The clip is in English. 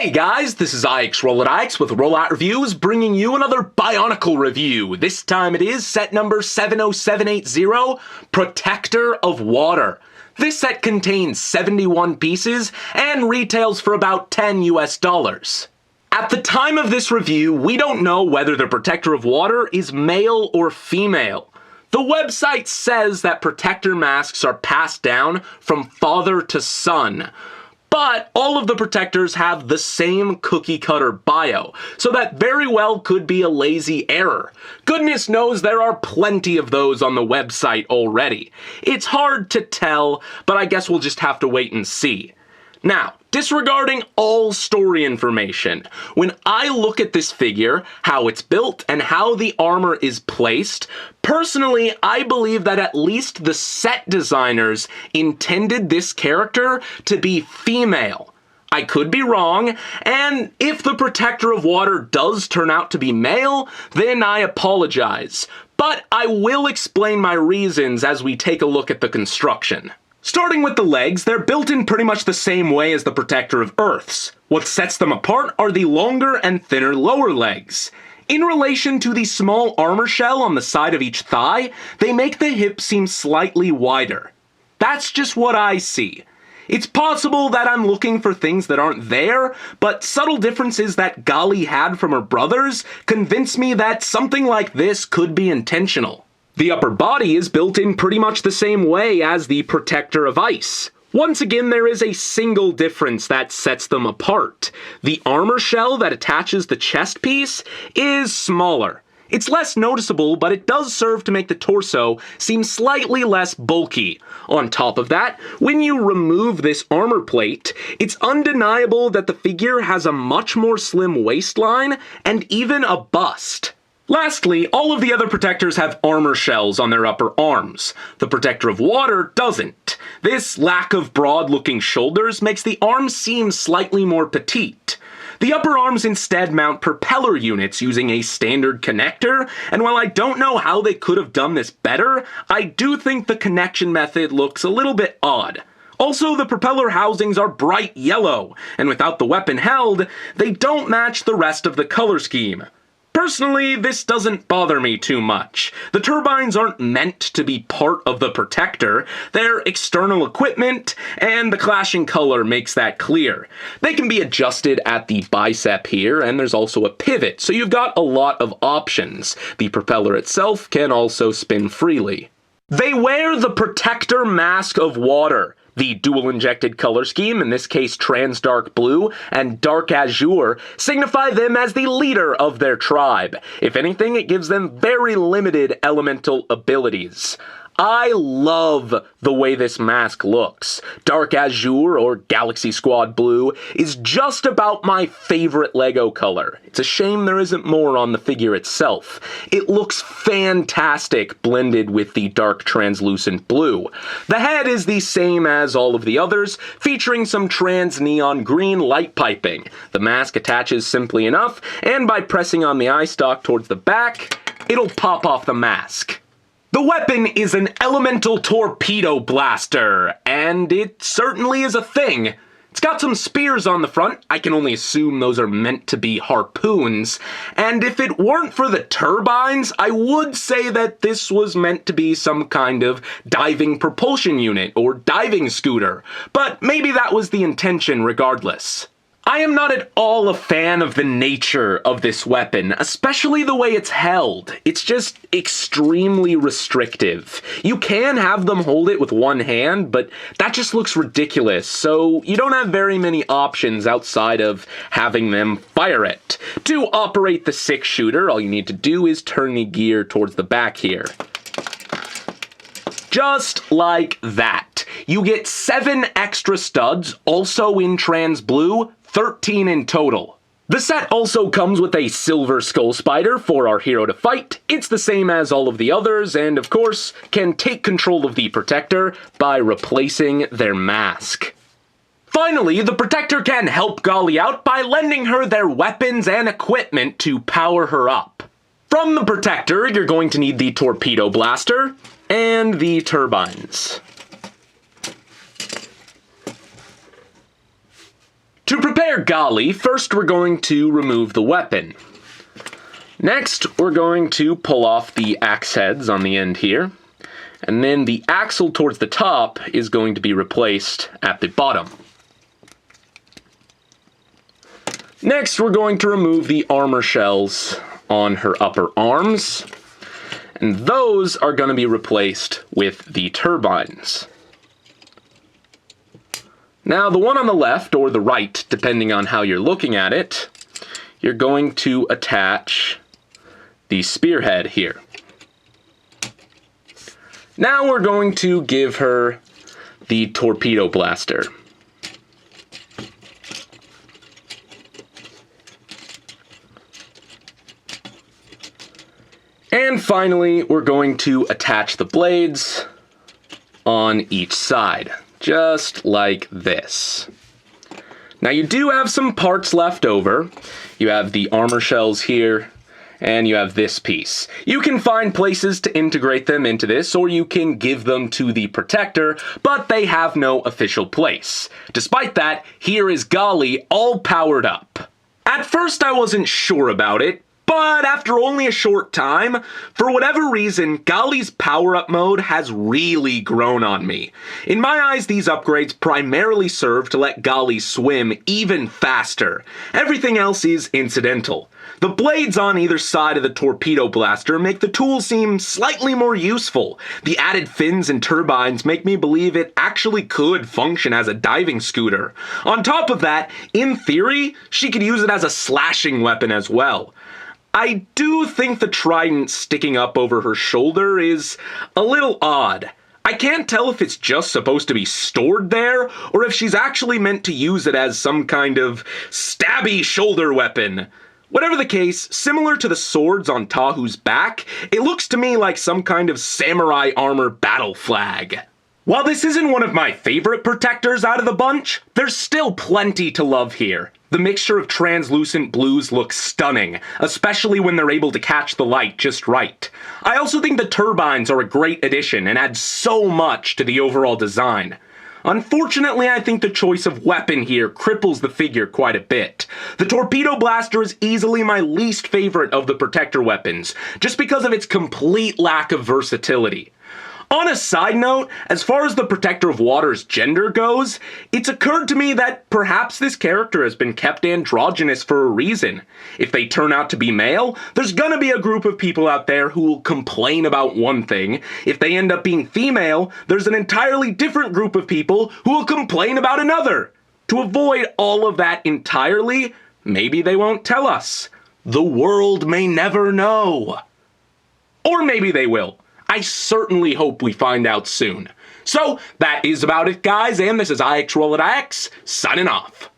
Hey guys, this is IX with RolloutReviews bringing you another Bionicle review. This time it is set number 70780, Protector of Water. This set contains 71 pieces and retails for about $10 US. At the time of this review, we don't know whether the Protector of Water is male or female. The website says that protector masks are passed down from father to son. But all of the protectors have the same cookie-cutter bio, so that very well could be a lazy error. Goodness knows there are plenty of those on the website already. It's hard to tell, but I guess we'll just have to wait and see. Now, disregarding all story information, when I look at this figure, how it's built, and how the armor is placed, personally, I believe that at least the set designers intended this character to be female. I could be wrong, and if the Protector of Water does turn out to be male, then I apologize. But I will explain my reasons as we take a look at the construction. Starting with the legs, they're built in pretty much the same way as the Protector of Earth's. What sets them apart are the longer and thinner lower legs. In relation to the small armor shell on the side of each thigh, they make the hip seem slightly wider. That's just what I see. It's possible that I'm looking for things that aren't there, but subtle differences that Gali had from her brothers convince me that something like this could be intentional. The upper body is built in pretty much the same way as the Protector of Ice. Once again, there is a single difference that sets them apart. The armor shell that attaches the chest piece is smaller. It's less noticeable, but it does serve to make the torso seem slightly less bulky. On top of that, when you remove this armor plate, it's undeniable that the figure has a much more slim waistline and even a bust. Lastly, all of the other protectors have armor shells on their upper arms. The Protector of Water doesn't. This lack of broad-looking shoulders makes the arms seem slightly more petite. The upper arms instead mount propeller units using a standard connector, and while I don't know how they could have done this better, I do think the connection method looks a little bit odd. Also, the propeller housings are bright yellow, and without the weapon held, they don't match the rest of the color scheme. Personally, this doesn't bother me too much. The turbines aren't meant to be part of the Protector, they're external equipment, and the clashing color makes that clear. They can be adjusted at the bicep here, and there's also a pivot, so you've got a lot of options. The propeller itself can also spin freely. They wear the Protector Mask of Water. The dual-injected color scheme, in this case trans-dark blue and dark azure, signify them as the leader of their tribe. If anything, it gives them very limited elemental abilities. I love the way this mask looks. Dark azure, or Galaxy Squad blue, is just about my favorite Lego color. It's a shame there isn't more on the figure itself. It looks fantastic blended with the dark translucent blue. The head is the same as all of the others, featuring some trans neon green light piping. The mask attaches simply enough, and by pressing on the eye stalk towards the back, it'll pop off the mask. The weapon is an elemental Torpedo Blaster, and it certainly is a thing. It's got some spears on the front. I can only assume those are meant to be harpoons, and if it weren't for the turbines, I would say that this was meant to be some kind of diving propulsion unit or diving scooter, but maybe that was the intention regardless. I am not at all a fan of the nature of this weapon, especially the way it's held. It's just extremely restrictive. You can have them hold it with one hand, but that just looks ridiculous, so you don't have very many options outside of having them fire it. To operate the 6-shooter, all you need to do is turn the gear towards the back here. Just like that. You get 7 extra studs, also in trans blue, 13 in total. The set also comes with a silver skull spider for our hero to fight. It's the same as all of the others, and of course, can take control of the Protector by replacing their mask. Finally, the Protector can help Gali out by lending her their weapons and equipment to power her up. From the Protector, you're going to need the Torpedo Blaster and the turbines. To prepare Golly, first we're going to remove the weapon. Next, we're going to pull off the axe heads on the end here, and then the axle towards the top is going to be replaced at the bottom. Next, we're going to remove the armor shells on her upper arms, and those are going to be replaced with the turbines. Now, the one on the left, or the right, depending on how you're looking at it, you're going to attach the spearhead here. Now we're going to give her the Torpedo Blaster. And finally, we're going to attach the blades on each side, just like this. Now you do have some parts left over. You have the armor shells here, and you have this piece. You can find places to integrate them into this, or you can give them to the Protector, but they have no official place. Despite that, here is Golly all powered up. At first I wasn't sure about it, but after only a short time, for whatever reason, Golly's power-up mode has really grown on me. In my eyes, these upgrades primarily serve to let Golly swim even faster. Everything else is incidental. The blades on either side of the Torpedo Blaster make the tool seem slightly more useful. The added fins and turbines make me believe it actually could function as a diving scooter. On top of that, in theory, she could use it as a slashing weapon as well. I do think the trident sticking up over her shoulder is a little odd. I can't tell if it's just supposed to be stored there, or if she's actually meant to use it as some kind of stabby shoulder weapon. Whatever the case, similar to the swords on Tahu's back, it looks to me like some kind of samurai armor battle flag. While this isn't one of my favorite protectors out of the bunch, there's still plenty to love here. The mixture of translucent blues looks stunning, especially when they're able to catch the light just right. I also think the turbines are a great addition and add so much to the overall design. Unfortunately, I think the choice of weapon here cripples the figure quite a bit. The Torpedo Blaster is easily my least favorite of the Protector weapons, just because of its complete lack of versatility. On a side note, as far as the Protector of Water's gender goes, it's occurred to me that perhaps this character has been kept androgynous for a reason. If they turn out to be male, there's gonna be a group of people out there who will complain about one thing. If they end up being female, there's an entirely different group of people who will complain about another. To avoid all of that entirely, maybe they won't tell us. The world may never know. Or maybe they will. I certainly hope we find out soon. So, that is about it, guys, and this is IX RolloutX, signing off.